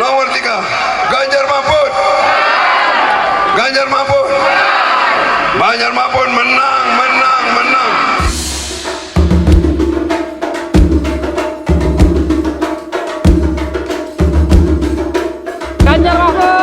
Nomor 3, Ganjar Mahfud. Ganjar Mahfud. Ganjar Mahfud menang, menang, menang. Ganjar Mahfud.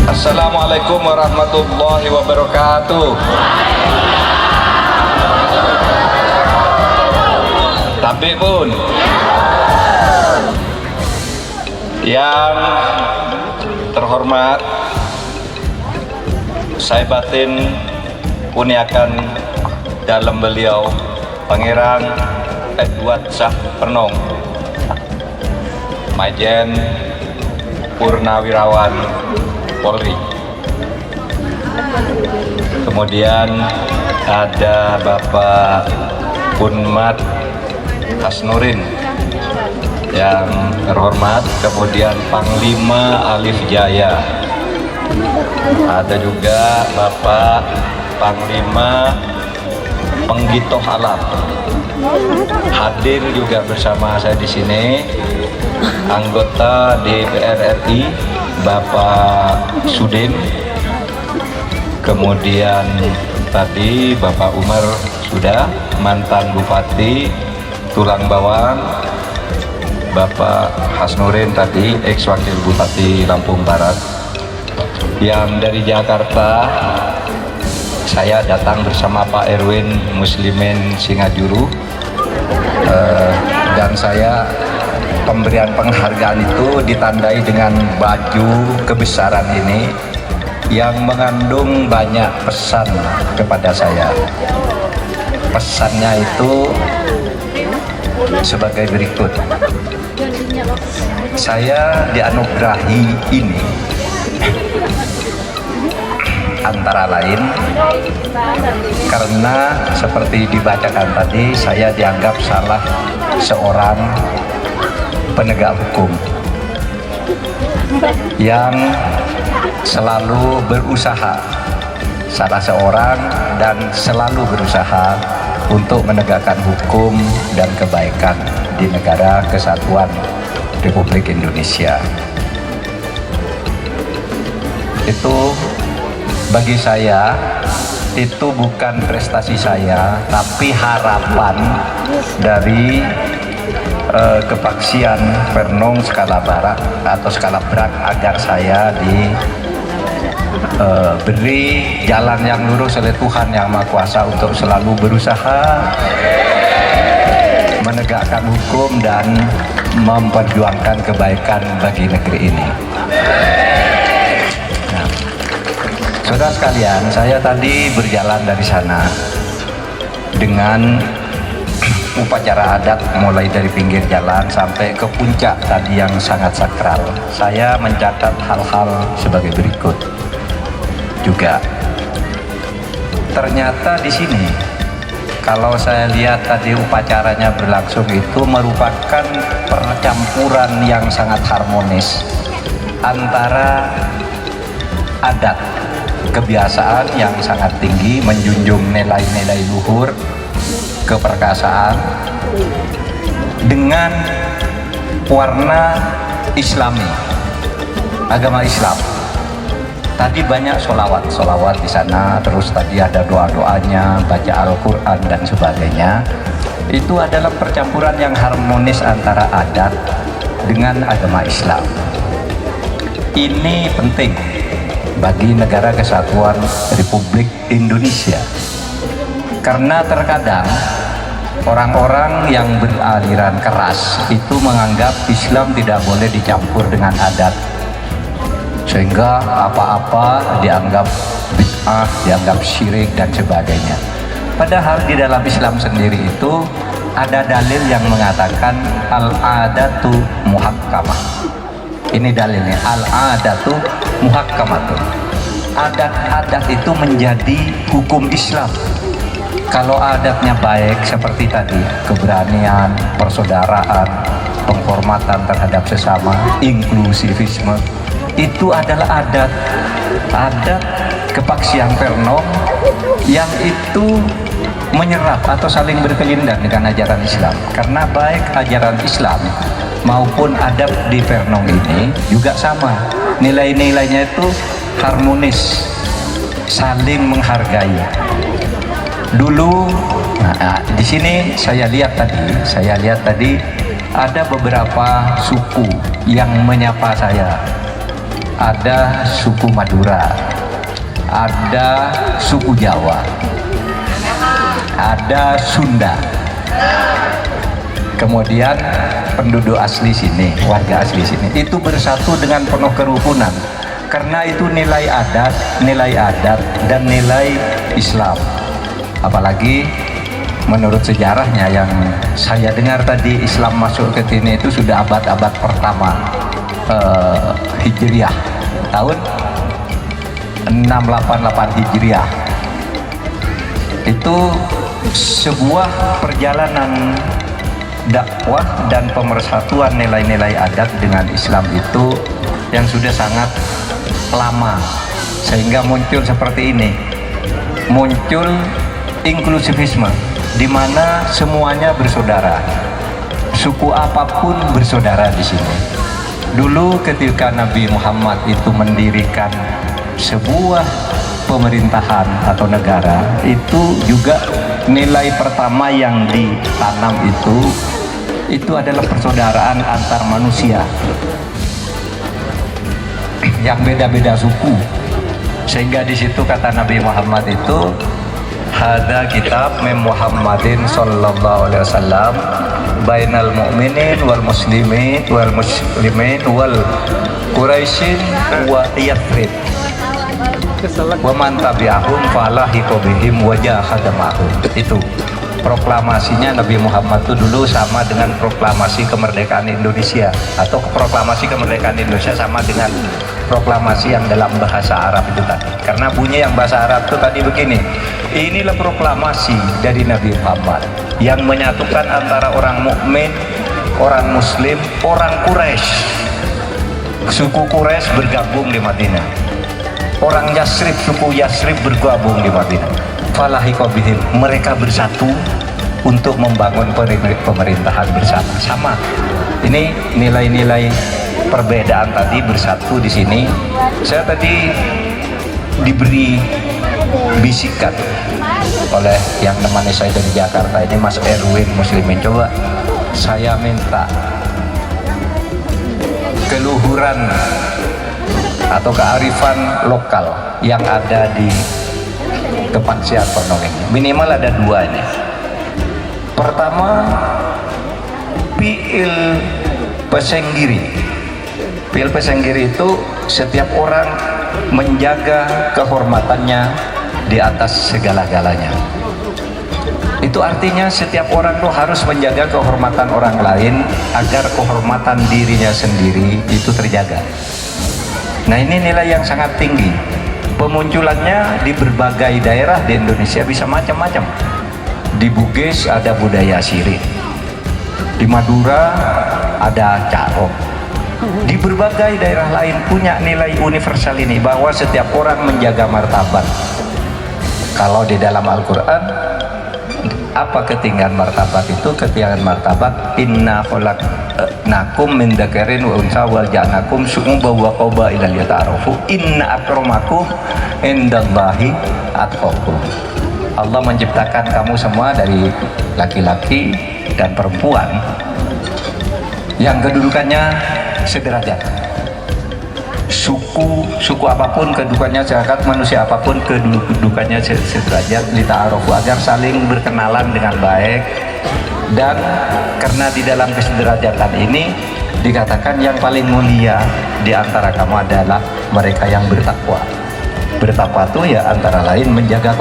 Assalamualaikum warahmatullahi wabarakatuh. Tapi pun yang terhormat, saya batin kuniakan dalam beliau Pangeran Edward Shah Pernong, Majen Purnawirawan Polri. Kemudian ada Bapak Unmad Hasnurin yang terhormat, kemudian Panglima Alif Jaya. Ada juga Bapak Panglima Penggitoh Alam. Hadir juga bersama saya di sini anggota DPR RI Bapak Sudin, kemudian tadi Bapak Umar sudah, mantan Bupati Tulang Bawang, Bapak Hasnurin tadi, ex Wakil Bupati Lampung Barat. Yang dari Jakarta, saya datang bersama Pak Erwin Muslimin Singajuru, dan saya pemberian penghargaan itu ditandai dengan baju kebesaran ini yang mengandung banyak pesan kepada saya. Pesannya itu sebagai berikut. Saya dianugerahi ini antara lain karena seperti dibacakan tadi, saya dianggap salah seorang penegak hukum yang selalu berusaha, salah seorang dan selalu berusaha untuk menegakkan hukum dan kebaikan di negara kesatuan Republik Indonesia. Itu bagi saya itu bukan prestasi saya, tapi harapan dari kepaksian Pernong skala barat atau skala berat agar saya diberi jalan yang lurus oleh Tuhan Yang Maha Kuasa untuk selalu berusaha menegakkan hukum dan memperjuangkan kebaikan bagi negeri ini. Nah, saudara sekalian, saya tadi berjalan dari sana dengan upacara adat mulai dari pinggir jalan sampai ke puncak tadi yang sangat sakral. Saya mencatat hal-hal sebagai berikut juga. Ternyata di sini kalau saya lihat tadi upacaranya berlangsung itu merupakan percampuran yang sangat harmonis antara adat, kebiasaan yang sangat tinggi menjunjung nilai-nilai luhur keperkasaan dengan warna Islami, agama Islam. Tadi banyak solawat di sana, terus tadi ada doa-doanya, baca Al-Quran dan sebagainya. Itu adalah percampuran yang harmonis antara adat dengan agama Islam. Ini penting bagi negara kesatuan Republik Indonesia, karena terkadang orang-orang yang beraliran keras itu menganggap Islam tidak boleh dicampur dengan adat sehingga apa-apa dianggap bid'ah, dianggap syirik dan sebagainya. Padahal di dalam Islam sendiri itu ada dalil yang mengatakan al-adatu muhakkamah. Ini dalilnya, al-adatu muhakkamah. Adat-adat itu menjadi hukum Islam. Kalau adatnya baik seperti tadi, keberanian, persaudaraan, penghormatan terhadap sesama, inklusivisme, itu adalah adat kepaksian Pernom yang itu menyerap atau saling berkelindan dengan ajaran Islam. Karena baik ajaran Islam maupun adab di Pernom ini juga sama, nilai-nilainya itu harmonis, saling menghargai. Dulu, di sini saya lihat tadi ada beberapa suku yang menyapa saya. Ada suku Madura, ada suku Jawa, ada Sunda, kemudian penduduk asli sini, warga asli sini, itu bersatu dengan penuh kerukunan karena itu nilai adat dan nilai Islam. Apalagi menurut sejarahnya yang saya dengar tadi, Islam masuk ke sini itu sudah abad-abad pertama Hijriah, tahun 688 Hijriah. Itu sebuah perjalanan dakwah dan pemersatuan nilai-nilai adat dengan Islam itu yang sudah sangat lama, sehingga muncul seperti ini, muncul inklusivisme di mana semuanya bersaudara, suku apapun bersaudara di sini. Dulu ketika Nabi Muhammad itu mendirikan sebuah pemerintahan atau negara, itu juga nilai pertama yang ditanam itu adalah persaudaraan antar manusia yang beda-beda suku. Sehingga di situ kata Nabi Muhammad itu, hada kitab min Muhammadin sallallahu alaihi wasallam bainal mu'minin wal muslimin wal quraisyin wa yathrib wa man tabi'ahum falahiqu bihim wa jahada ma'hum. Itu proklamasinya Nabi Muhammad itu dulu sama dengan proklamasi kemerdekaan Indonesia, atau proklamasi kemerdekaan Indonesia sama dengan proklamasi yang dalam bahasa Arab itu tadi. Karena bunyi yang bahasa Arab itu tadi begini, inilah proklamasi dari Nabi Muhammad yang menyatukan antara orang mukmin, orang muslim, orang Quraisy. Suku Quraisy bergabung di Madinah, orang Yasrib, suku Yasrib bergabung di Madinah. Falahiqa bihim, mereka bersatu untuk membangun pemerintahan bersama-sama. Ini nilai-nilai perbedaan tadi bersatu di sini. Saya tadi diberi bisikan oleh yang nemani saya dari Jakarta ini, Mas Erwin Muslimin, coba saya minta keluhuran atau kearifan lokal yang ada di Kepaksian Pernom ini. Minimal ada dua ini. Pertama, Piil Pesenggiri. Piil Pesenggiri itu setiap orang menjaga kehormatannya di atas segala-galanya. Itu artinya setiap orang tuh harus menjaga kehormatan orang lain agar kehormatan dirinya sendiri itu terjaga. Nah, ini nilai yang sangat tinggi. Pemunculannya di berbagai daerah di Indonesia bisa macam-macam. Di Bugis ada budaya Syirik, di Madura ada Carok, di berbagai daerah lain punya nilai universal ini, bahwa setiap orang menjaga martabat. Kalau di dalam Al-Quran, apa ketinggian martabat itu? Ketinggian martabat, inna khalaqnakum min dzakarin wa unsa wal ja'alnakum syu'uban wa qabaila lita'arafu inna akramakum indallahi atqakum. Allah menciptakan kamu semua dari laki-laki dan perempuan yang kedudukannya sederajat. Suku apapun kedudukannya sederajat, manusia apapun kedudukannya sederajat, lita'arafu, agar saling berkenalan dengan baik. Dan karena di dalam kesederajatan ini dikatakan yang paling mulia di antara kamu adalah mereka yang bertakwa. Bertakwa itu ya antara lain menjaga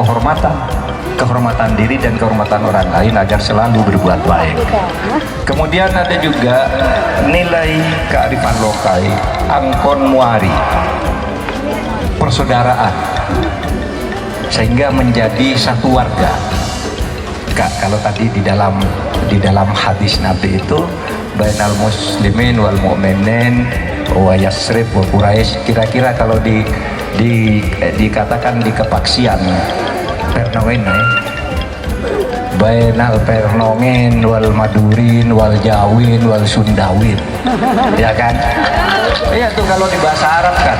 kehormatan diri dan kehormatan orang lain agar selalu berbuat baik. Kemudian ada juga nilai kearifan lokal, angkon muari, persaudaraan, sehingga menjadi satu warga. Kak, kalau tadi di dalam hadis Nabi itu bainal muslimin wal mu'minin wa yasrib wa quraisy, kira-kira kalau dikatakan di kepaksian Pernongen bainal Pernongen wal Madurin wal Jawin wal Sundawin, ya kan? Iya tuh kalau di bahasa Arab kan,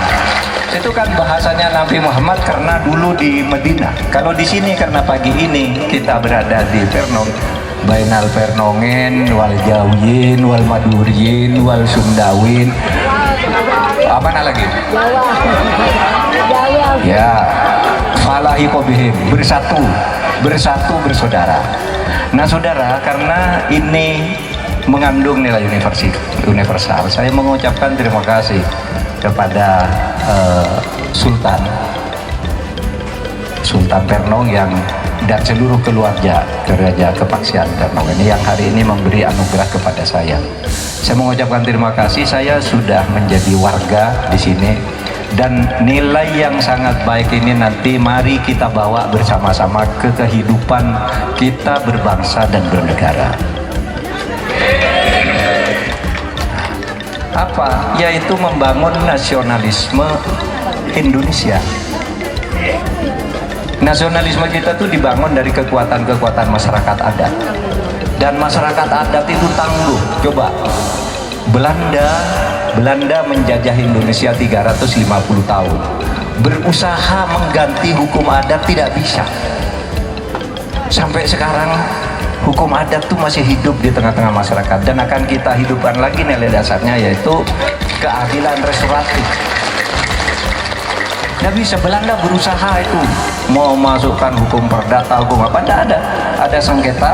itu kan bahasanya Nabi Muhammad karena dulu di Medina. Kalau di sini karena pagi ini kita berada di Pernong, bainal Pernongen wal Jawin wal Madurin wal Sundawin, apa lagi? Ya, falahi qobihim, bersatu bersaudara. Nah saudara, karena ini mengandung nilai universal, saya mengucapkan terima kasih kepada Sultan Pernong yang dan seluruh keluarga kepaksian Pernong ini yang hari ini memberi anugerah kepada saya. Saya mengucapkan terima kasih, saya sudah menjadi warga di sini, dan nilai yang sangat baik ini nanti mari kita bawa bersama-sama ke kehidupan kita berbangsa dan bernegara. Apa? Yaitu membangun nasionalisme Indonesia. Nasionalisme kita tuh dibangun dari kekuatan-kekuatan masyarakat adat, dan masyarakat adat itu tangguh. Coba Belanda menjajah Indonesia 350 tahun, berusaha mengganti hukum adat tidak bisa. Sampai sekarang hukum adat tuh masih hidup di tengah-tengah masyarakat, dan akan kita hidupkan lagi nilai dasarnya, yaitu keadilan restoratif. Nggak bisa, Belanda berusaha itu mau masukkan hukum perdata, hukum apa, tidak ada. Ada sengketa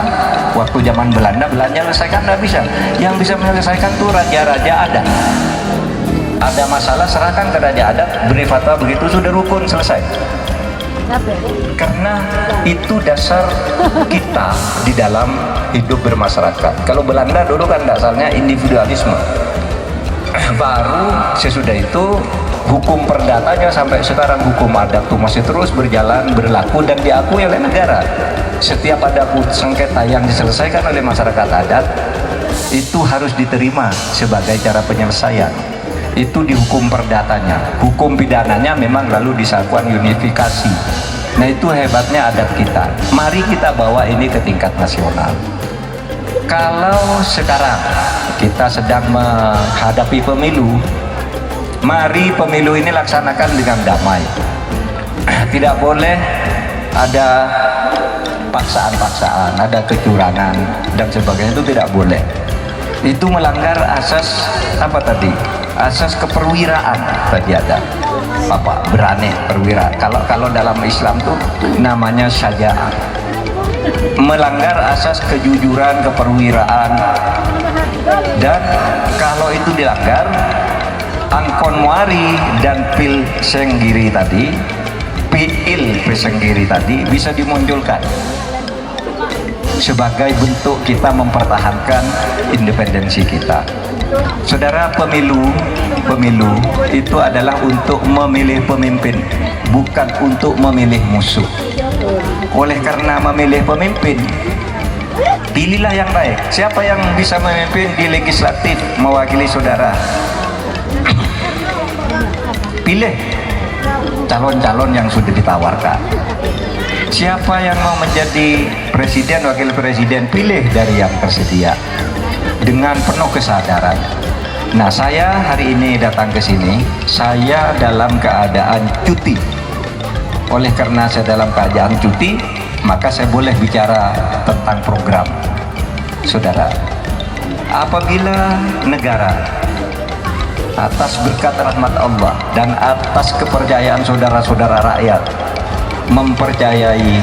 waktu zaman Belanda menyelesaikan, nggak bisa. Yang bisa menyelesaikan tuh raja-raja adat. Ada masalah serahkan ke raja adat, beri fatwa, begitu sudah rukun, selesai. Karena itu dasar kita di dalam hidup bermasyarakat. Kalau Belanda dulu kan dasarnya individualisme, baru sesudah itu hukum perdatanya sampai sekarang hukum adat itu masih terus berlaku dan diakui oleh negara. Setiap ada sengketa yang diselesaikan oleh masyarakat adat itu harus diterima sebagai cara penyelesaian. Itu di hukum perdatanya. Hukum pidananya memang lalu disatukan unifikasi. Nah itu hebatnya adat kita. Mari kita bawa ini ke tingkat nasional. Kalau sekarang kita sedang menghadapi pemilu, mari pemilu ini laksanakan dengan damai. Tidak boleh ada paksaan-paksaan, ada kecurangan dan sebagainya, itu tidak boleh. Itu melanggar asas apa tadi? Asas keperwiraan tadi ada. Apa? Berani, perwira. Kalau dalam Islam tuh namanya syaja'ah. Melanggar asas kejujuran, keperwiraan. Dan kalau itu dilanggar, angkon muari dan pil senggiri tadi, pesenggiri tadi bisa dimunculkan sebagai bentuk kita mempertahankan independensi kita. Saudara, pemilu itu adalah untuk memilih pemimpin, bukan untuk memilih musuh. Oleh karena memilih pemimpin, pilihlah yang baik. Siapa yang bisa memimpin di legislatif mewakili saudara? Pilih calon-calon yang sudah ditawarkan. Siapa yang mau menjadi presiden, wakil presiden, pilih dari yang tersedia dengan penuh kesadaran. Nah, saya hari ini datang ke sini, saya dalam keadaan cuti. Oleh karena saya dalam keadaan cuti, maka saya boleh bicara tentang program. Saudara, apabila negara atas berkat rahmat Allah dan atas kepercayaan saudara-saudara rakyat mempercayai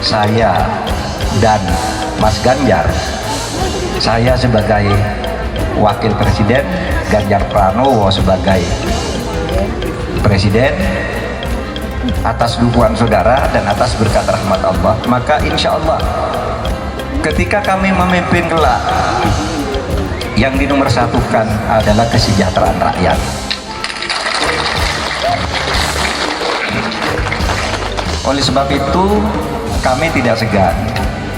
saya dan Mas Ganjar, saya sebagai Wakil Presiden, Ganjar Pranowo sebagai Presiden. Atas dukungan saudara dan atas berkat rahmat Allah, maka insya Allah ketika kami memimpin kelak, yang dinomorsatukan adalah kesejahteraan rakyat. Oleh sebab itu kami tidak segan,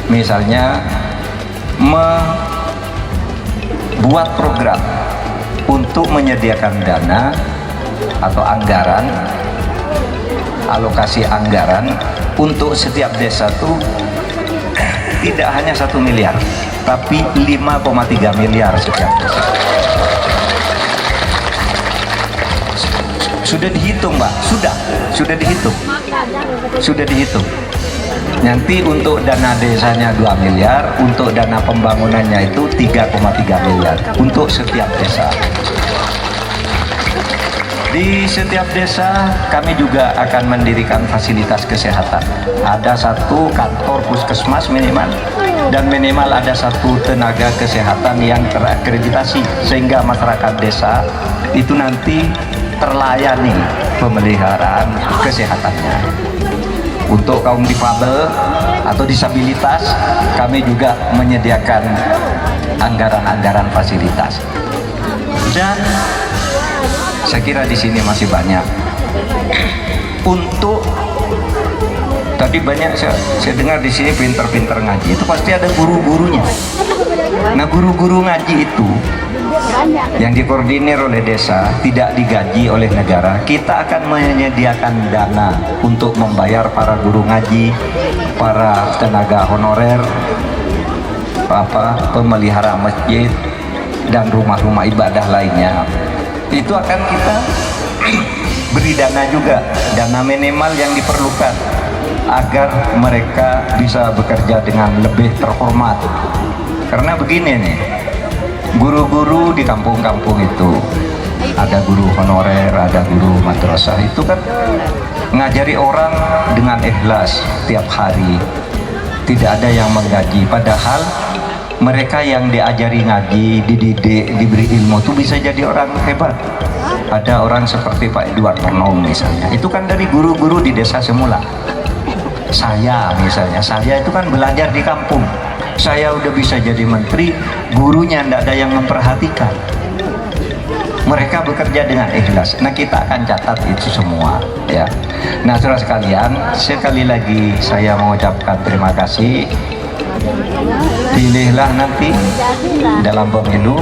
misalnya membuat program untuk menyediakan dana atau anggaran, alokasi anggaran untuk setiap desa itu tidak hanya 1 miliar, tapi 5,3 miliar setiap desa. Sudah dihitung, Mbak, sudah dihitung. Nanti untuk dana desanya 2 miliar, untuk dana pembangunannya itu 3,3 miliar untuk setiap desa. Di setiap desa kami juga akan mendirikan fasilitas kesehatan. Ada 1 kantor puskesmas minimal, dan minimal ada 1 tenaga kesehatan yang terakreditasi, sehingga masyarakat desa itu nanti terlayani pemeliharaan kesehatannya. Untuk kaum difabel atau disabilitas, kami juga menyediakan anggaran-anggaran fasilitas. Dan saya kira di sini masih banyak. Untuk tadi banyak saya dengar di sini pinter-pinter ngaji, itu pasti ada guru-gurunya. Nah, guru-guru ngaji itu yang dikoordinir oleh desa, tidak digaji oleh negara. Kita akan menyediakan dana untuk membayar para guru ngaji, para tenaga honorer, pemelihara masjid dan rumah-rumah ibadah lainnya. Itu akan kita beri dana juga, dana minimal yang diperlukan agar mereka bisa bekerja dengan lebih terhormat. Karena begini nih, guru-guru di kampung-kampung itu ada guru honorer, ada guru madrasah, itu kan ngajari orang dengan ikhlas tiap hari, tidak ada yang menggaji, padahal mereka yang diajari ngaji, dididik, diberi ilmu itu bisa jadi orang hebat. Ada orang seperti Pak Edward Penong misalnya, itu kan dari guru-guru di desa semula. Saya misalnya, saya itu kan belajar di kampung, saya udah bisa jadi menteri, gurunya tidak ada yang memperhatikan. Mereka bekerja dengan ikhlas. Nah, kita akan catat itu semua, ya. Nah, saudara sekalian, sekali lagi saya mengucapkan terima kasih. Pilihlah nanti dalam pemilu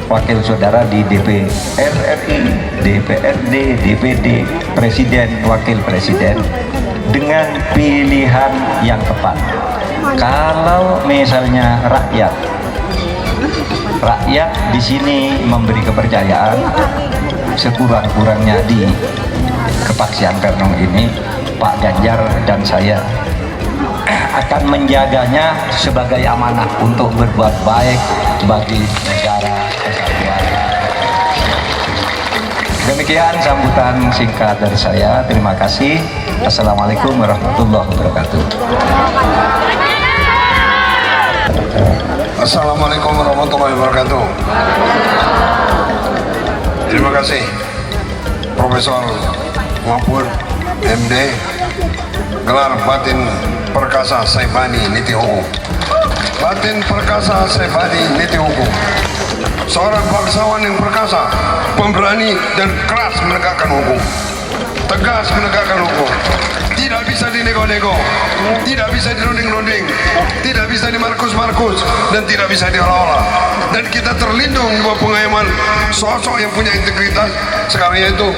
wakil saudara di DPR RI, DPRD, DPD, Presiden, Wakil Presiden dengan pilihan yang tepat. Kalau misalnya rakyat di sini memberi kepercayaan, sekurang-kurangnya di Kepaksian Kernong ini, Pak Ganjar dan saya akan menjaganya sebagai amanah untuk berbuat baik bagi negara kesatuan. Demikian sambutan singkat dari saya. Terima kasih. Assalamualaikum warahmatullahi wabarakatuh. Assalamualaikum warahmatullahi wabarakatuh. Terima kasih Profesor Mahfud MD, gelar Batin Perkasa Saibani Niti Hukum. Batin Perkasa Saibani Niti Hukum, seorang bangsawan yang perkasa, pemberani dan keras menegakkan hukum, tegas menegakkan hukum, tidak bisa dinego-nego, tidak bisa dirunding-runding, tidak bisa dimarkus-markus, dan tidak bisa diolah-olah. Dan kita terlindung di bawah pengayoman sosok yang punya integritas, sekalian itu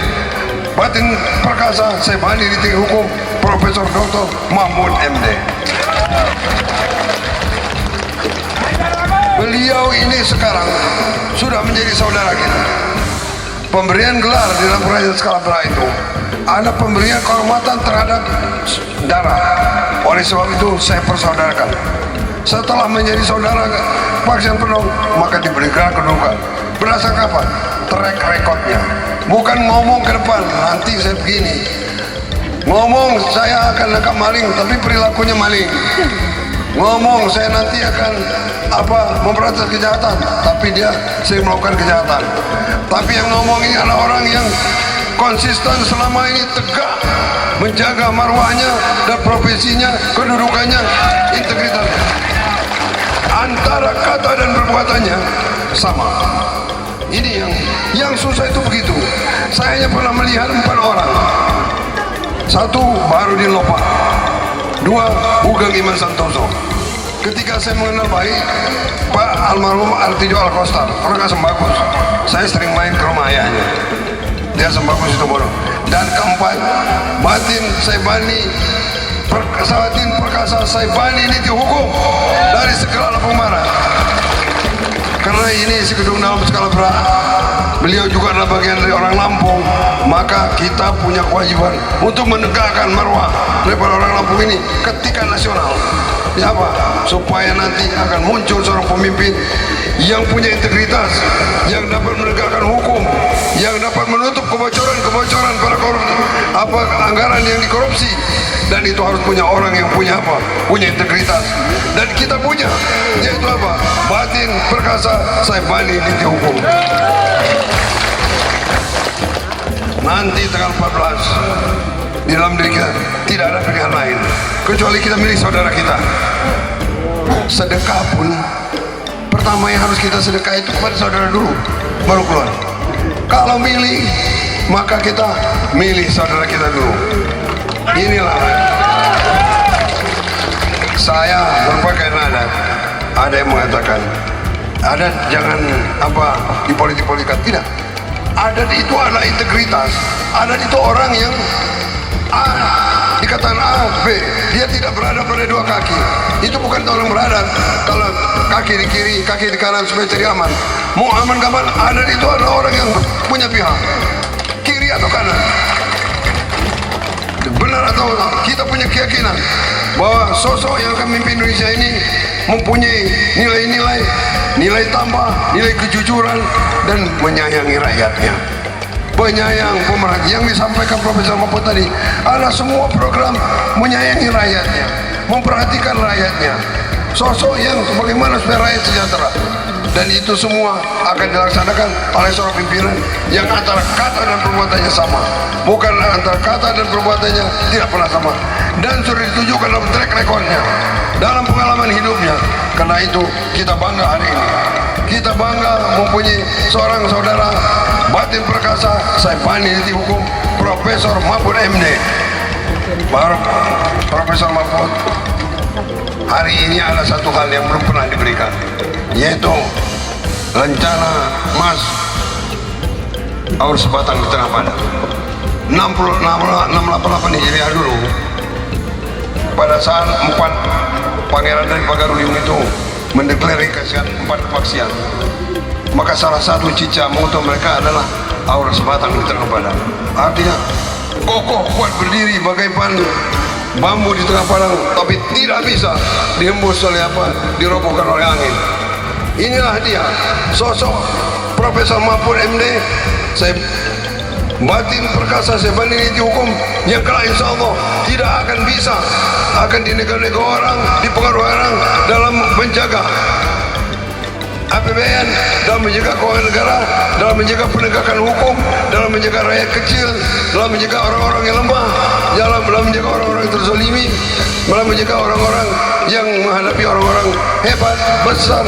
Batin Perkasa Saibani Niti Hukum, Profesor Dr. Mahfud MD. Beliau ini sekarang sudah menjadi saudara kita. Pemberian gelar di dalam perayaan skala berat itu ada pemberian kehormatan terhadap darah. Oleh sebab itu saya persaudarakan. Setelah menjadi saudara Paksian Penong, maka diberi gelar kedudukan. Berdasarkan apa? Track recordnya. Bukan ngomong ke depan, nanti saya begini. Ngomong saya akan nangkap maling, tapi perilakunya maling. ngomong saya nanti akan memberantas kejahatan, tapi dia sering melakukan kejahatan. Tapi yang ngomong ini adalah orang yang konsisten selama ini, tegak menjaga marwahnya dan profesinya, kedudukannya, integritasnya. Antara kata dan perbuatannya sama. Ini yang susah itu begitu. Saya hanya pernah melihat 4 orang. 1 Baharudin Lopa, 2 Ugeng Iman Santoso. Ketika saya mengenal baik Pak almarhum Artijo Alkostar, orang asam bagus. Saya sering main ke rumah ayahnya, dia asam bagus itu bodoh. Dan keempat, Batin Saibani Perkasa Saibani Niti Hukum dari segala Pemara. Karena ini Sikidung dalam skala berat, beliau juga adalah bagian dari orang Lampung, maka kita punya kewajiban untuk menegakkan marwah daripada orang Lampung ini ketika nasional. Ya apa? Supaya nanti akan muncul seorang pemimpin yang punya integritas, yang dapat menegakkan hukum, yang dapat menutup kebocoran para anggaran yang dikorupsi. Dan itu harus punya orang yang punya punya integritas. Dan kita punya, yaitu Batin Perkasa Saibani Niti Hukum. Nanti tanggal 14 di dalam diri kita tidak ada pilihan lain kecuali kita milih saudara kita. Sedekah pun pertama yang harus kita sedekah itu kepada saudara dulu, baru keluar. Kalau milih, maka kita milih saudara kita dulu. Inilah saya berbagai nada. Ada yang mengatakan adat jangan dipolitik-politikan. Tidak, adat itu adalah integritas. Adat itu orang yang dikatakan A, B, dia tidak berada pada 2 kaki. Itu bukan orang beradat. Kalau kaki di kiri, kaki di kanan supaya cari aman. Mau aman kapan? Adat itu adalah orang yang punya pihak, kiri atau kanan. Benar atau kita punya keyakinan bahwa sosok yang akan memimpin Indonesia ini mempunyai nilai tambah, nilai kejujuran dan menyayangi rakyatnya. Penyayang, pemerhati yang disampaikan Profesor Mahfud tadi adalah semua program menyayangi rakyatnya, memperhatikan rakyatnya, sosok yang bagaimana supaya rakyat sejahtera. Dan itu semua akan dilaksanakan oleh seorang pimpinan yang antara kata dan perbuatannya sama, bukan antara kata dan perbuatannya tidak pernah sama. Dan sudah ditunjukkan dalam track recordnya, dalam pengalaman hidupnya. Karena itu kita bangga hari ini. Kita bangga mempunyai seorang saudara Batin Perkasa Saibani Niti Hukum, Profesor Mahfud MD. Baru Profesor Mahfud, hari ini ada satu hal yang belum pernah diberikan, yaitu rencana emas Aur Sebatang di Tengah Padang 688 Hijriah dulu. Pada saat 4 pangeran dari Pagaruyung itu mendeklarasikan 4 kepaksian, maka salah satu cicak untuk mereka adalah Aur Sebatang di Tengah Padang. Artinya kokoh kuat berdiri bagaikan bambu di tengah padang, tapi tidak bisa dihembus oleh dirobohkan oleh angin. Inilah dia sosok Profesor Mahfud MD, Batin Perkasa Saibani Niti Hukum, yang kelak insya Allah tidak akan bisa akan dinega-nega orang, dipengaruhi orang dalam menjaga APBN, dalam menjaga keuangan negara, dalam menjaga penegakan hukum, dalam menjaga rakyat kecil, dalam menjaga orang-orang yang lemah, dalam menjaga orang-orang yang terzalimi, dalam menjaga orang-orang yang menghadapi orang-orang hebat, besar,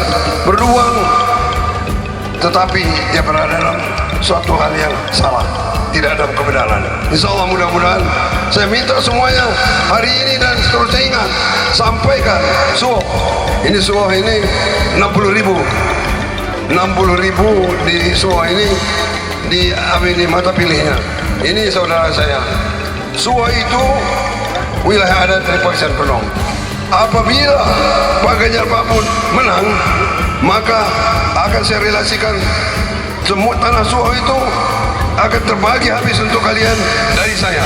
beruang, tetapi dia berada dalam suatu hal yang salah, tidak ada kebenaran. Insya Allah mudah-mudahan saya minta semuanya hari ini dan seterusnya ingat, sampaikan suah ini 60.000 di suah ini di mata pilihnya. Ini saudara saya, suah itu wilayah adat dari Paksian Penong. Apabila Pak Ganjar Mahfud menang, maka akan saya relasikan semua tanah suah itu akan terbagi habis untuk kalian dari saya.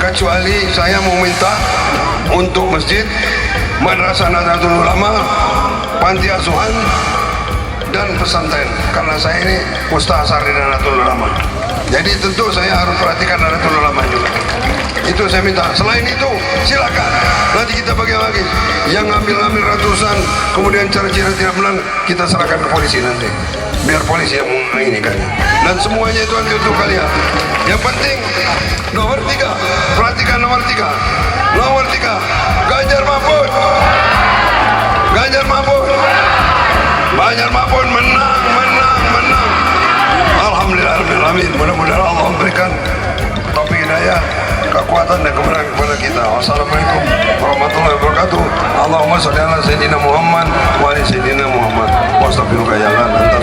Kecuali saya mau minta untuk masjid, Madrasah Nahdlatul Ulama, panti asuhan, dan pesantren, karena saya ini Ustaz Asar di Nahdlatul Ulama. Jadi tentu saya harus perhatikan Nahdlatul Ulama juga. Itu saya minta. Selain itu silakan nanti kita bagi lagi. Yang ngambil ratusan kemudian cara-cara tidak benar kita serahkan ke polisi nanti, biar polisi yang menginginkan. Dan semuanya itu nanti untuk kalian. Yang penting nomor 3, perhatikan nomor 3, Ganjar Mahfud, Ganjar Mahfud menang. Alhamdulillahirrahmanirrahim. Mudah-mudahan Allah memberikan taufik hidayah, kekuatan dan kemenangan kepada kita. Wassalamualaikum warahmatullahi wabarakatuh. Allahumma sholli ala sayyidina Muhammad wa ali sayyidina Muhammad. Wastaghfiruka ya Allah.